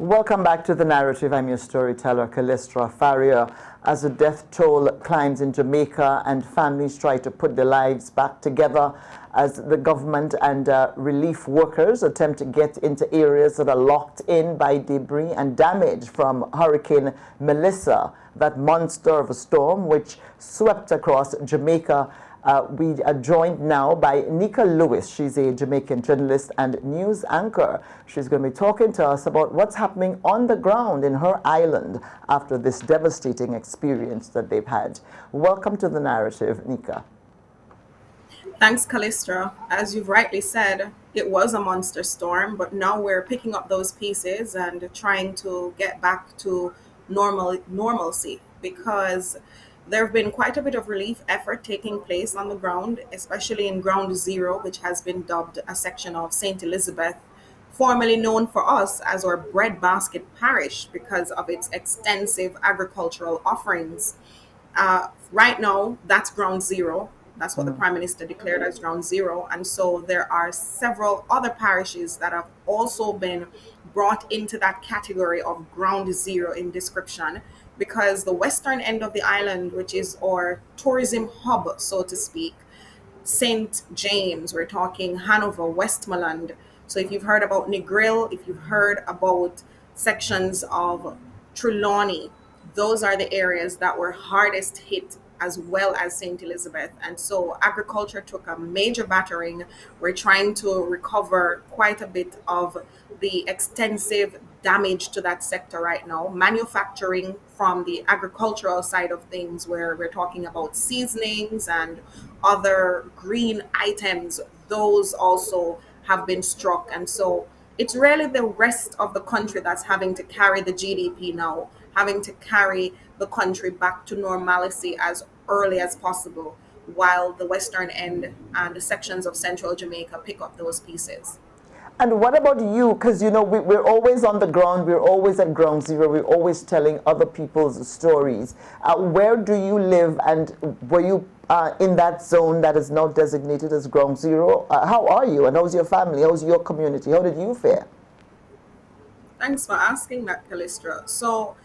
Welcome back to The Narrative. I'm your storyteller, Callistra Farrier. As the death toll climbs in Jamaica and families try to put their lives back together, as the government and relief workers attempt to get into areas that are locked in by debris and damage from Hurricane Melissa, that monster of a storm which swept across Jamaica. We are joined now by Neika Lewis. She's a Jamaican journalist and news anchor. She's going to be talking to us about what's happening on the ground in her island after this devastating experience that they've had. Welcome to The Narrative, Neika. Thanks, Callistra. As you've rightly said, it was a monster storm, but now we're picking up those pieces and trying to get back to normalcy because there have been quite a bit of relief effort taking place on the ground, especially in Ground Zero, which has been dubbed a section of St. Elizabeth, formerly known for us as our breadbasket parish because of its extensive agricultural offerings. Right now, that's ground zero. That's what the Prime Minister declared as ground zero. And so there are several other parishes that have also been brought into that category of ground zero in description because the western end of the island, which is our tourism hub, so to speak, St. James, we're talking Hanover, Westmoreland. So if you've heard about Negril, if you've heard about sections of Trelawney, those are the areas that were hardest hit as well as St. Elizabeth. And so agriculture took a major battering. We're trying to recover quite a bit of the extensive damage to that sector right now. Manufacturing from the agricultural side of things, where we're talking about seasonings and other green items, those also have been struck. And so it's really the rest of the country that's having to carry the GDP now, having to carry the country back to normalcy as early as possible, while the western end and the sections of central Jamaica pick up those pieces. And what about you? Because, you know, we're always on the ground. We're always at ground zero. We're always telling other people's stories. Where do you live? And were you in that zone that is now designated as ground zero? How are you? And how's your family? How's your community? How did you fare? Thanks for asking that, Callistra. So,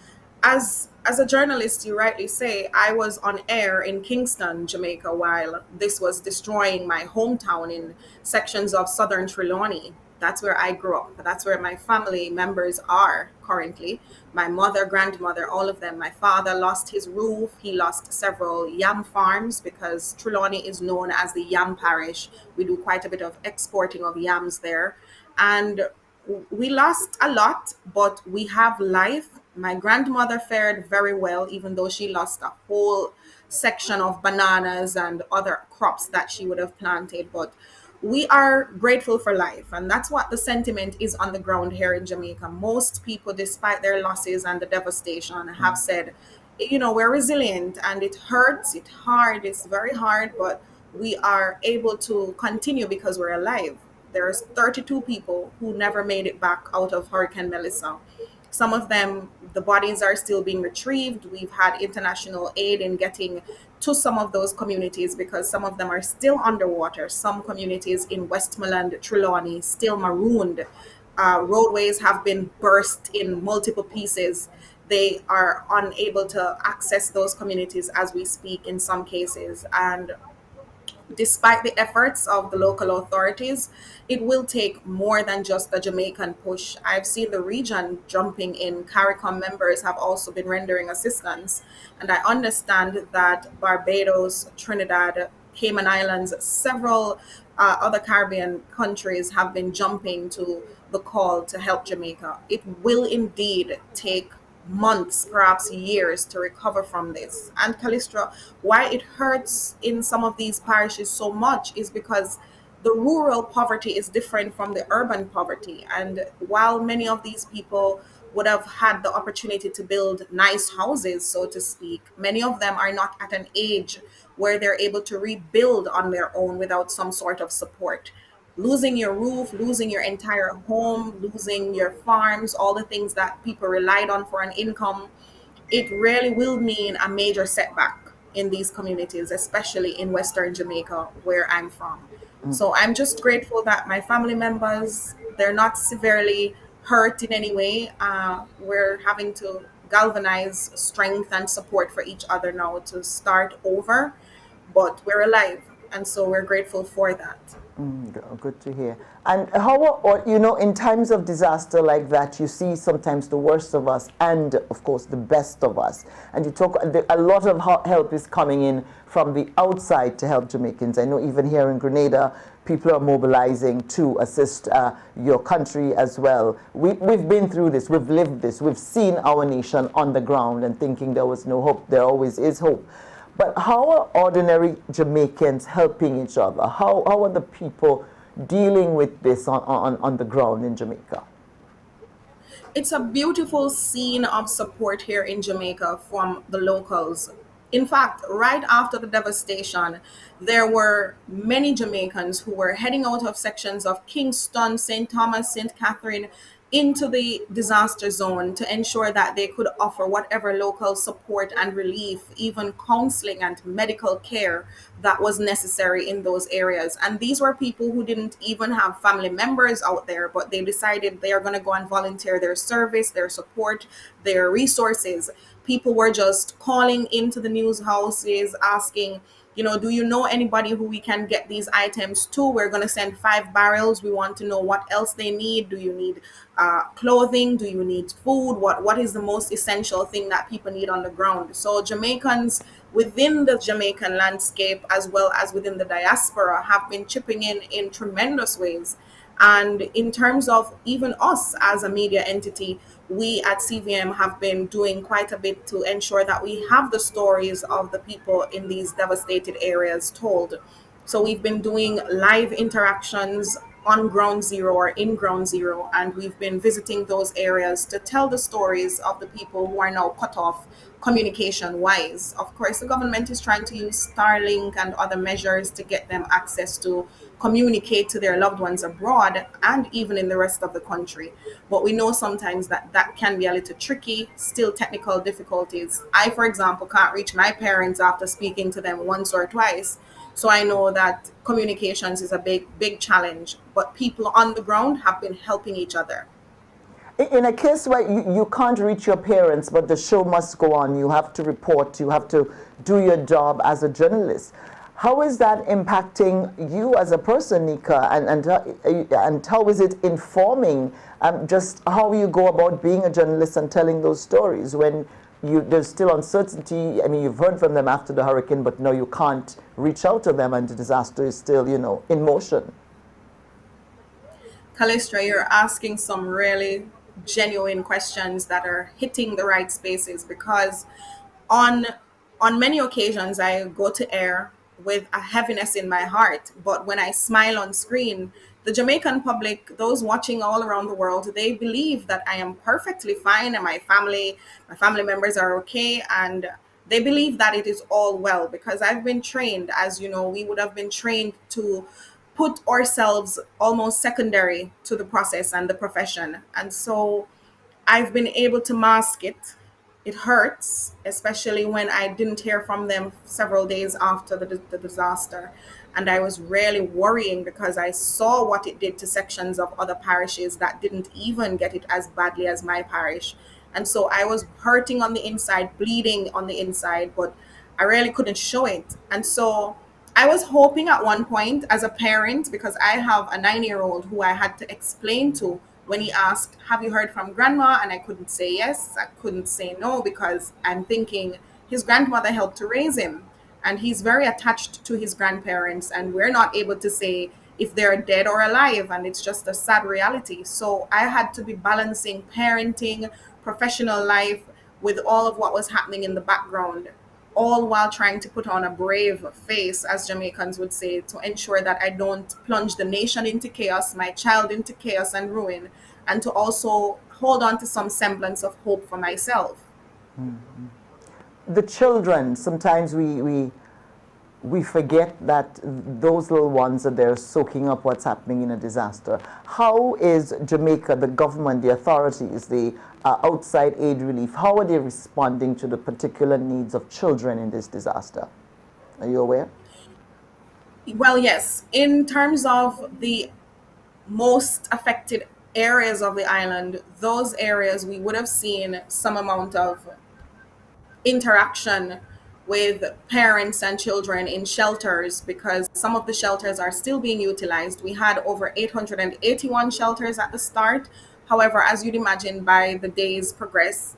as a journalist, you rightly say, I was on air in Kingston, Jamaica, while this was destroying my hometown in sections of southern Trelawney. That's where I grew up. That's where my family members are currently. My mother, grandmother, all of them. My father lost his roof. He lost several yam farms because Trelawney is known as the yam parish. We do quite a bit of exporting of yams there. And we lost a lot, but we have life. My grandmother fared very well, even though she lost a whole section of bananas and other crops that she would have planted. But we are grateful for life, and that's what the sentiment is on the ground here in Jamaica. Most people, despite their losses and the devastation, have said, you know, we're resilient, and it hurts, it's hard, it's very hard, but we are able to continue because we're alive. There's 32 people who never made it back out of Hurricane Melissa. Some of them, the bodies are still being retrieved. We've had international aid in getting to some of those communities because some of them are still underwater. Some communities in Westmoreland, Trelawney, still marooned. Roadways have been burst in multiple pieces. They are unable to access those communities as we speak in some cases. And despite the efforts of the local authorities, it will take more than just a Jamaican push. I've seen the region jumping in. CARICOM members have also been rendering assistance. And I understand that Barbados, Trinidad, Cayman Islands, several other Caribbean countries have been jumping to the call to help Jamaica. It will indeed take months, perhaps years, to recover from this. And Callistra, why it hurts in some of these parishes so much is because the rural poverty is different from the urban poverty. And while many of these people would have had the opportunity to build nice houses, so to speak, many of them are not at an age where they're able to rebuild on their own without some sort of support. Losing your roof, losing your entire home, losing your farms, all the things that people relied on for an income, it really will mean a major setback in these communities, especially in Western Jamaica, where I'm from. So I'm just grateful that my family members, they're not severely hurt in any way. We're having to galvanize strength and support for each other now to start over, but we're alive, and so we're grateful for that. Good to hear. And how, or, in times of disaster like that, you see sometimes the worst of us and, of course, the best of us. And you talk, a lot of help is coming in from the outside to help Jamaicans. I know even here in Grenada, people are mobilizing to assist your country as well. We've been through this, we've lived this, we've seen our nation on the ground and thinking there was no hope. There always is hope. But how are ordinary Jamaicans helping each other? How are the people dealing with this on the ground in Jamaica? It's a beautiful scene of support here in Jamaica from the locals. In fact, right after the devastation, there were many Jamaicans who were heading out of sections of Kingston, St. Thomas, St. Catherine into the disaster zone to ensure that they could offer whatever local support and relief, even counseling and medical care that was necessary in those areas. And these were people who didn't even have family members out there, but they decided they are going to go and volunteer their service, their support, their resources. People were just calling into the news houses asking, do you know anybody who we can get these items to? We're going to send 5 barrels. We want to know what else they need. Do you need clothing? Do you need food? What is the most essential thing that people need on the ground? So Jamaicans within the Jamaican landscape, as well as within the diaspora, have been chipping in tremendous ways. And in terms of even us as a media entity, we at CVM have been doing quite a bit to ensure that we have the stories of the people in these devastated areas told. So we've been doing live interactions on ground zero or in ground zero, and we've been visiting those areas to tell the stories of the people who are now cut off communication wise. Of course, the government is trying to use Starlink and other measures to get them access to communicate to their loved ones abroad and even in the rest of the country. But we know sometimes that that can be a little tricky, still technical difficulties. I, for example, can't reach my parents after speaking to them once or twice. So I know that communications is a big challenge, but people on the ground have been helping each other. In a case where you can't reach your parents, but the show must go on, you have to report, you have to do your job as a journalist. How is that impacting you as a person, Neika, and how is it informing just how you go about being a journalist and telling those stories when there's still uncertainty? I mean, you've heard from them after the hurricane, but no, you can't reach out to them and the disaster is still, in motion. Callistra, you're asking some really genuine questions that are hitting the right spaces because on on many occasions I go to air with a heaviness in my heart, but when I smile on screen, the Jamaican public, those watching all around the world, they believe that I am perfectly fine and my family members are okay, and they believe that it is all well because I've been trained, as you know, we would have been trained to put ourselves almost secondary to the process and the profession. And so I've been able to mask it. It hurts, especially when I didn't hear from them several days after the disaster. And I was really worrying because I saw what it did to sections of other parishes that didn't even get it as badly as my parish. And so I was hurting on the inside, bleeding on the inside, but I really couldn't show it. And so I was hoping at one point as a parent, because I have a 9-year-old who I had to explain to when he asked, "Have you heard from grandma?" And I couldn't say yes, I couldn't say no, because I'm thinking his grandmother helped to raise him. And he's very attached to his grandparents, and we're not able to say if they're dead or alive. And it's just a sad reality. So I had to be balancing parenting, professional life with all of what was happening in the background, all while trying to put on a brave face, as Jamaicans would say, to ensure that I don't plunge the nation into chaos, my child into chaos and ruin, and to also hold on to some semblance of hope for myself. The children, sometimes we forget that those little ones are there soaking up what's happening in a disaster. How is Jamaica, the government, the authorities, the outside aid relief, how are they responding to the particular needs of children in this disaster? Are you aware? Well, yes, in terms of the most affected areas of the island, those areas we would have seen some amount of interaction with parents and children in shelters, because some of the shelters are still being utilized. We had over 881 shelters at the start. However, as you'd imagine, by the days progress,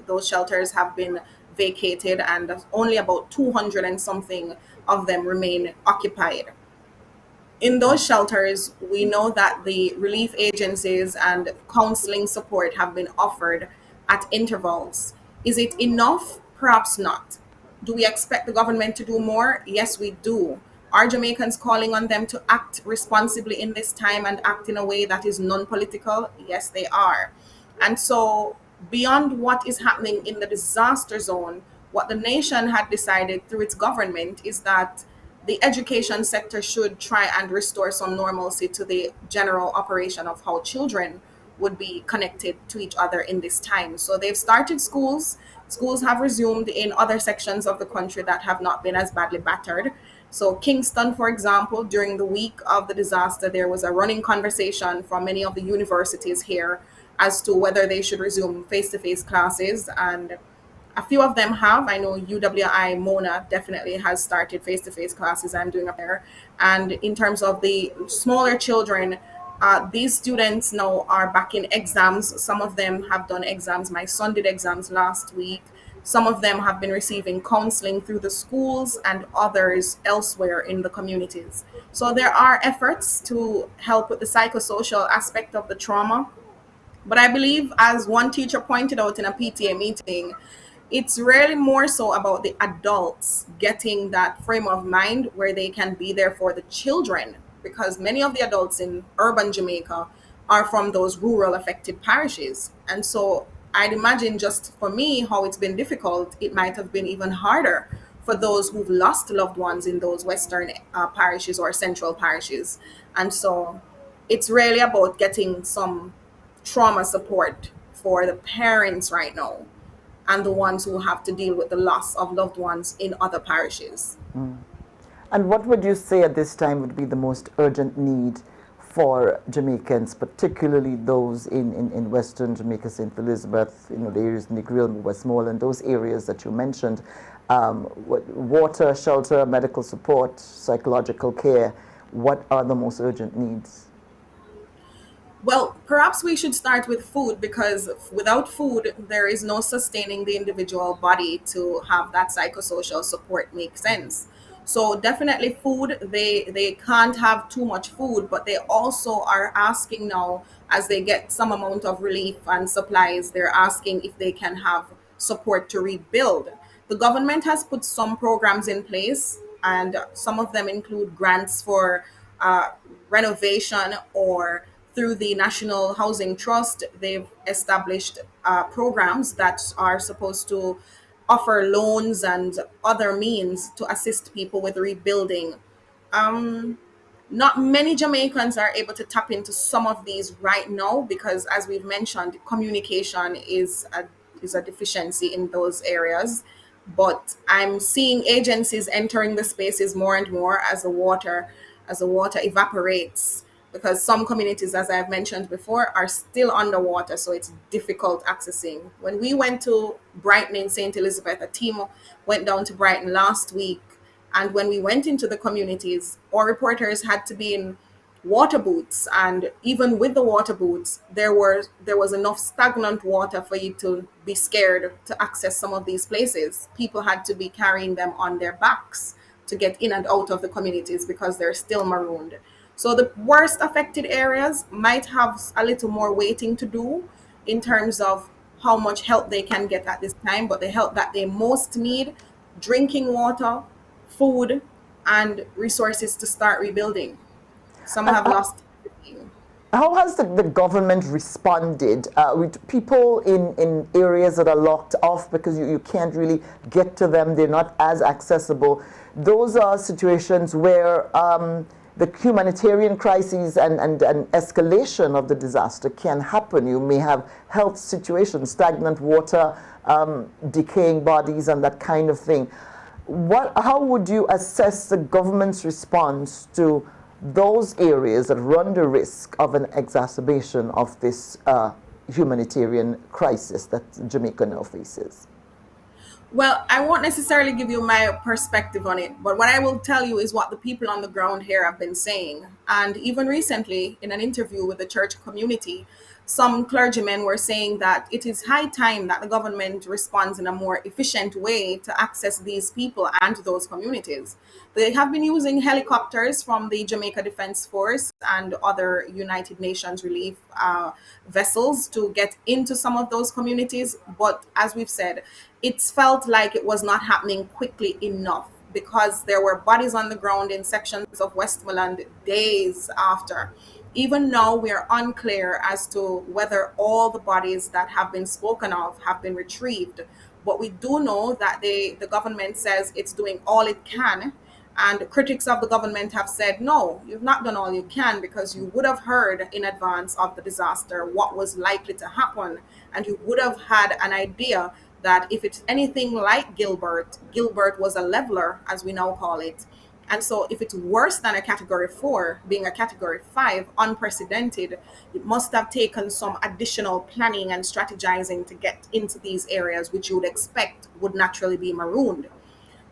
those shelters have been vacated and only about 200 and something of them remain occupied. In those shelters, we know that the relief agencies and counseling support have been offered at intervals. Is it enough? Perhaps not. Do we expect the government to do more? Yes, we do. Are Jamaicans calling on them to act responsibly in this time and act in a way that is non political? Yes, they are. And so, beyond what is happening in the disaster zone, what the nation had decided through its government is that the education sector should try and restore some normalcy to the general operation of how children would be connected to each other in this time. So they've started schools. Schools have resumed in other sections of the country that have not been as badly battered. So, Kingston, for example, during the week of the disaster, there was a running conversation from many of the universities here as to whether they should resume face to face classes. And a few of them have. I know UWI Mona definitely has started face to face classes. I'm doing up there. And in terms of the smaller children, these students now are back in exams. Some of them have done exams. My son did exams last week. Some of them have been receiving counseling through the schools and others elsewhere in the communities. So there are efforts to help with the psychosocial aspect of the trauma. But I believe, as one teacher pointed out in a PTA meeting, it's really more so about the adults getting that frame of mind where they can be there for the children, because many of the adults in urban Jamaica are from those rural affected parishes. And so I'd imagine, just for me, how it's been difficult, it might have been even harder for those who've lost loved ones in those western parishes or central parishes. And so it's really about getting some trauma support for the parents right now and the ones who have to deal with the loss of loved ones in other parishes. And what would you say at this time would be the most urgent need for Jamaicans, particularly those in Western Jamaica, St. Elizabeth, the areas in Negril, Westmoreland, those areas that you mentioned? Water, shelter, medical support, psychological care. What are the most urgent needs? Well, perhaps we should start with food, because without food, there is no sustaining the individual body to have that psychosocial support make sense. So definitely food, they can't have too much food, but they also are asking now, as they get some amount of relief and supplies, they're asking if they can have support to rebuild. The government has put some programs in place, and some of them include grants for uh, renovation, or through the National Housing Trust, they've established programs that are supposed to offer loans and other means to assist people with rebuilding. Um, Not many Jamaicans are able to tap into some of these right now because, as we've mentioned, communication is a deficiency in those areas. But I'm seeing agencies entering the spaces more and more as the water evaporates, because some communities, as I've mentioned before, are still underwater, so it's difficult accessing. When we went to Brighton in St. Elizabeth, a team went down to Brighton last week, and when we went into the communities, our reporters had to be in water boots, and even with the water boots, there was enough stagnant water for you to be scared to access some of these places. People had to be carrying them on their backs to get in and out of the communities because they're still marooned. So the worst affected areas might have a little more waiting to do in terms of how much help they can get at this time, but the help that they most need: drinking water, food, and resources to start rebuilding. Some And have lost everything. how has the government responded with people in areas that are locked off because you can't really get to them, they're not as accessible? Those are situations where the humanitarian crises and escalation of the disaster can happen. You may have health situations, stagnant water, decaying bodies, and that kind of thing. How would you assess the government's response to those areas that run the risk of an exacerbation of this humanitarian crisis that Jamaica now faces? Well, I won't necessarily give you my perspective on it, but what I will tell you is what the people on the ground here have been saying. And even recently, in an interview with the church community, some clergymen were saying that it is high time that the government responds in a more efficient way to access these people and those communities. They have been using helicopters from the Jamaica Defense Force and other United Nations relief vessels to get into some of those communities. But as we've said, it's felt like it was not happening quickly enough because there were bodies on the ground in sections of Westmoreland days after. Even now, we are unclear as to whether all the bodies that have been spoken of have been retrieved. But we do know that the government says it's doing all it can. And critics of the government have said, no, you've not done all you can because you would have heard in advance of the disaster what was likely to happen. And you would have had an idea that if it's anything like Gilbert was a leveler, as we now call it. And so if it's worse than a category 4, being a category 5, unprecedented, it must have taken some additional planning and strategizing to get into these areas, which you would expect would naturally be marooned.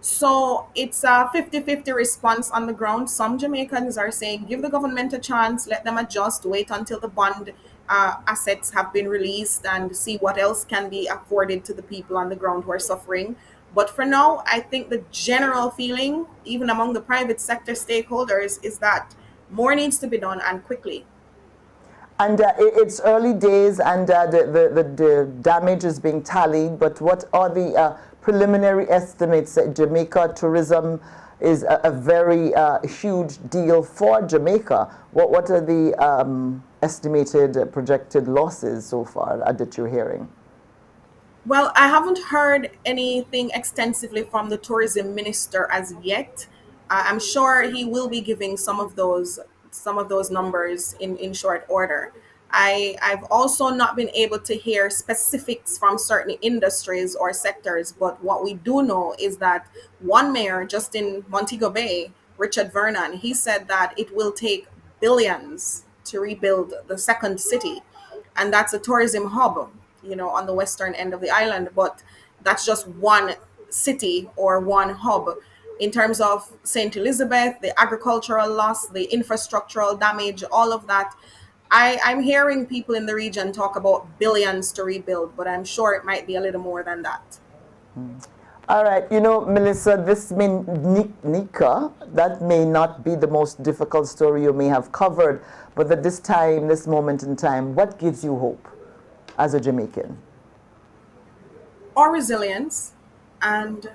So it's a 50-50 response on the ground. Some Jamaicans are saying, give the government a chance, let them adjust, wait until the bond assets have been released and see what else can be afforded to the people on the ground who are suffering. But for now, I think the general feeling, even among the private sector stakeholders, is that more needs to be done and quickly. And it's early days, and the damage is being tallied. But what are the preliminary estimates? Jamaica tourism is a very huge deal for Jamaica. What are the estimated projected losses so far that you're hearing? Well, I haven't heard anything extensively from the tourism minister as yet. I'm sure he will be giving some of those numbers in short order. I've also not been able to hear specifics from certain industries or sectors, but what we do know is that one mayor just in Montego Bay, Richard Vernon, he said that it will take billions to rebuild the second city, and that's a tourism hub, on the western end of the island. But that's just one city or one hub. In terms of St. Elizabeth, the agricultural loss, the infrastructural damage, all of that, I'm hearing people in the region talk about billions to rebuild, but I'm sure it might be a little more than that. All right, Melissa, Nika, that may not be the most difficult story you may have covered, but at this time, this moment in time, what gives you hope as a Jamaican? Our resilience and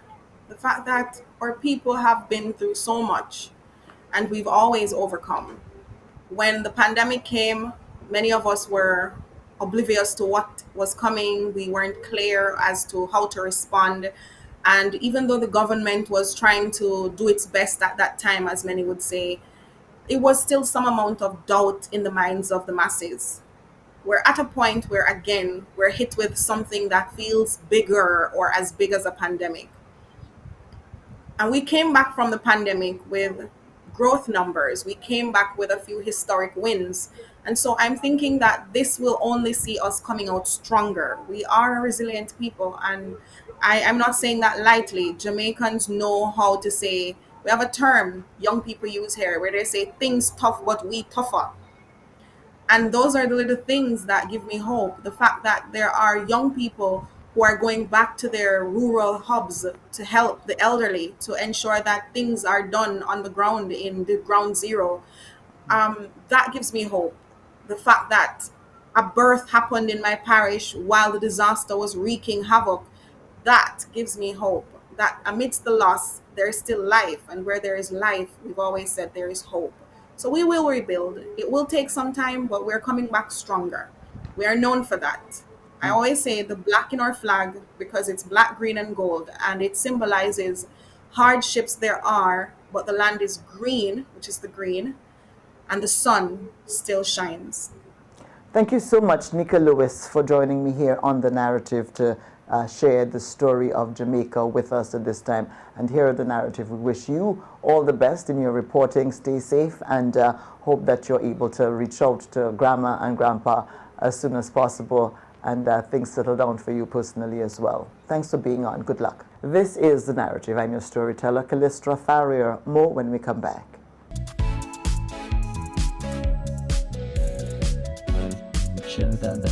the fact that our people have been through so much and we've always overcome. When the pandemic came, many of us were oblivious to what was coming. We weren't clear as to how to respond. And even though the government was trying to do its best at that time, as many would say, it was still some amount of doubt in the minds of the masses. We're at a point where, again, we're hit with something that feels bigger or as big as a pandemic. And we came back from the pandemic with growth numbers. We came back with a few historic wins. And so I'm thinking that this will only see us coming out stronger. We are a resilient people. And I'm not saying that lightly. Jamaicans know how to say, we have a term young people use here where they say things tough, but we tougher. And those are the little things that give me hope. The fact that there are young people who are going back to their rural hubs to help the elderly, to ensure that things are done on the ground in the ground zero. That gives me hope. The fact that a birth happened in my parish while the disaster was wreaking havoc, that gives me hope. That amidst the loss, there is still life. And where there is life, we've always said there is hope. So we will rebuild. It will take some time, but we're coming back stronger. We are known for that. I always say the black in our flag because it's black, green, and gold, and it symbolizes hardships there are, but the land is green, which is the green, and the sun still shines. Thank you so much, Neika Lewis, for joining me here on The Narrative to shared the story of Jamaica with us at this time and here the narrative. We wish you all the best in your reporting. Stay safe and hope that you're able to reach out to Grandma and Grandpa as soon as possible and things settle down for you personally as well. Thanks for being on. Good luck. This is The Narrative. I'm your storyteller, Callistra Farrier. More when we come back. Show that the